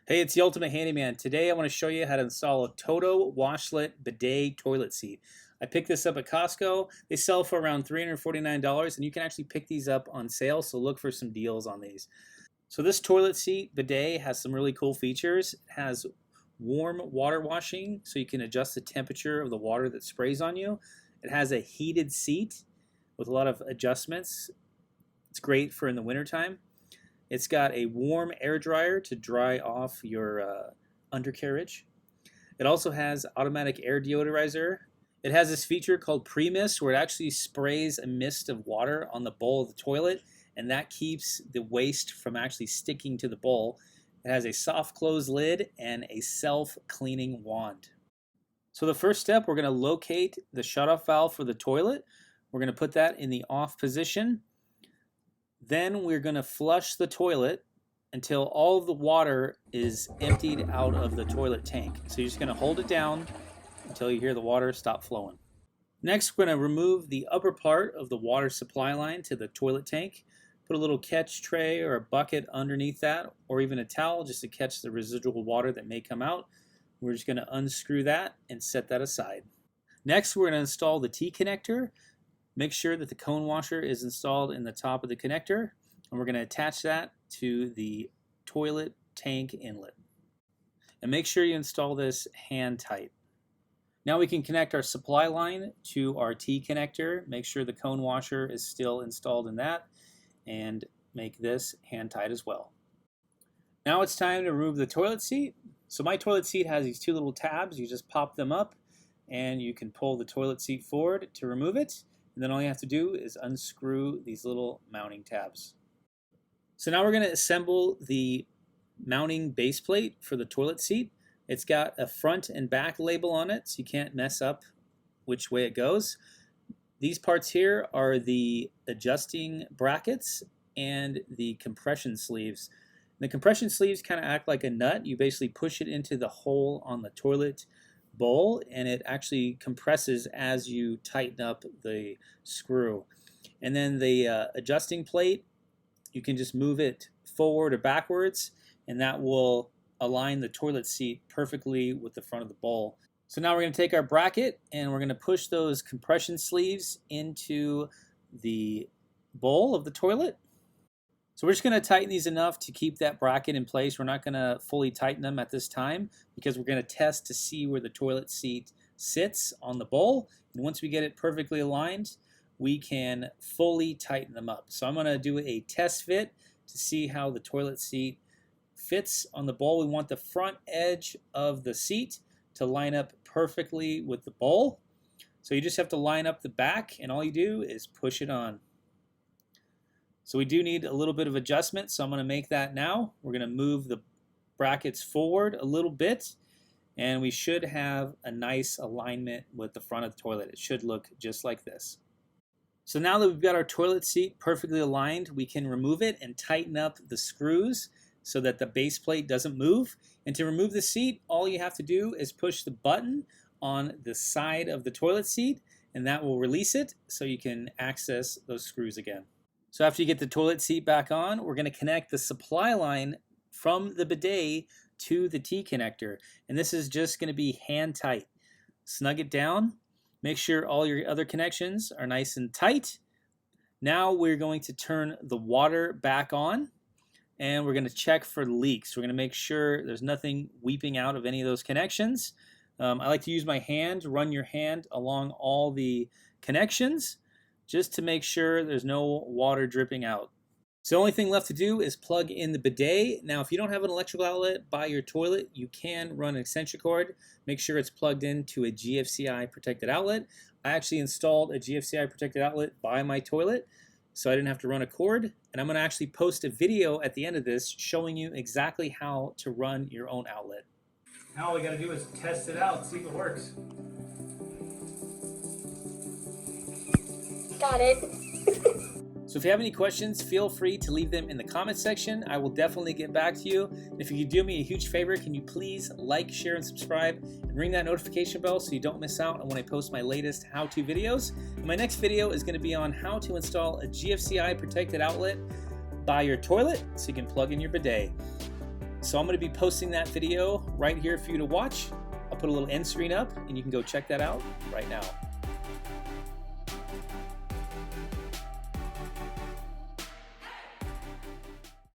Hey, it's the Ultimate Handyman. Today I want to show you how to install a Toto Washlet Bidet toilet seat. I picked this up at Costco. They sell for around $349 and you can actually pick these up on sale, so look for some deals on these. So this toilet seat bidet has some really cool features. It has warm water washing, so you can adjust the temperature of the water that sprays on you. It has a heated seat with a lot of adjustments. It's great for in the wintertime. It's got a warm air dryer to dry off your undercarriage. It also has automatic air deodorizer. It has this feature called pre-mist where it actually sprays a mist of water on the bowl of the toilet, and that keeps the waste from actually sticking to the bowl. It has a soft close lid and a self-cleaning wand. So the first step, we're going to locate the shutoff valve for the toilet. We're going to put that in the off position. Then we're going to flush the toilet until all of the water is emptied out of the toilet tank. So you're just going to hold it down until you hear the water stop flowing. Next, we're going to remove the upper part of the water supply line to the toilet tank. Put a little catch tray or a bucket underneath that, or even a towel just to catch the residual water that may come out. We're just going to unscrew that and set that aside. Next, we're going to install the T-connector. Make sure that the cone washer is installed in the top of the connector, and we're going to attach that to the toilet tank inlet. And make sure you install this hand tight. Now we can connect our supply line to our T-connector. Make sure the cone washer is still installed in that, and make this hand tight as well. Now it's time to remove the toilet seat. So my toilet seat has these two little tabs. You just pop them up, and you can pull the toilet seat forward to remove it. And then all you have to do is unscrew these little mounting tabs. So now we're going to assemble the mounting base plate for the toilet seat. It's got a front and back label on it, so you can't mess up which way it goes. These parts here are the adjusting brackets and the compression sleeves. The compression sleeves kind of act like a nut. You basically push it into the hole on the toilet bowl, and it actually compresses as you tighten up the screw. And then the adjusting plate, you can just move it forward or backwards, and that will align the toilet seat perfectly with the front of the bowl. So now we're going to take our bracket and we're going to push those compression sleeves into the bowl of the toilet. So we're just going to tighten these enough to keep that bracket in place. We're not going to fully tighten them at this time because we're going to test to see where the toilet seat sits on the bowl. And once we get it perfectly aligned, we can fully tighten them up. So I'm going to do a test fit to see how the toilet seat fits on the bowl. We want the front edge of the seat to line up perfectly with the bowl. So you just have to line up the back, and all you do is push it on. So we do need a little bit of adjustment, so I'm going to make that now. We're going to move the brackets forward a little bit, and we should have a nice alignment with the front of the toilet. It should look just like this. So now that we've got our toilet seat perfectly aligned, we can remove it and tighten up the screws so that the base plate doesn't move. And to remove the seat, all you have to do is push the button on the side of the toilet seat, and that will release it so you can access those screws again. So after you get the toilet seat back on, we're going to connect the supply line from the bidet to the T-connector. And this is just going to be hand tight. Snug it down. Make sure all your other connections are nice and tight. Now we're going to turn the water back on, and we're going to check for leaks. We're going to make sure there's nothing weeping out of any of those connections. I like to use my hand, run your hand along all the connections, just to make sure there's no water dripping out. So the only thing left to do is plug in the bidet. Now, if you don't have an electrical outlet by your toilet, you can run an extension cord. Make sure it's plugged into a GFCI protected outlet. I actually installed a GFCI protected outlet by my toilet, so I didn't have to run a cord. And I'm going to actually post a video at the end of this showing you exactly how to run your own outlet. Now all we got to do is test it out, see if it works. Got it. So if you have any questions, feel free to leave them in the comment section. I will definitely get back to you. And if you could do me a huge favor, can you please like, share, and subscribe, and ring that notification bell so you don't miss out on when I post my latest how-to videos. And my next video is going to be on how to install a GFCI protected outlet by your toilet so you can plug in your bidet. So I'm going to be posting that video right here for you to watch. I'll put a little end screen up and you can go check that out right now.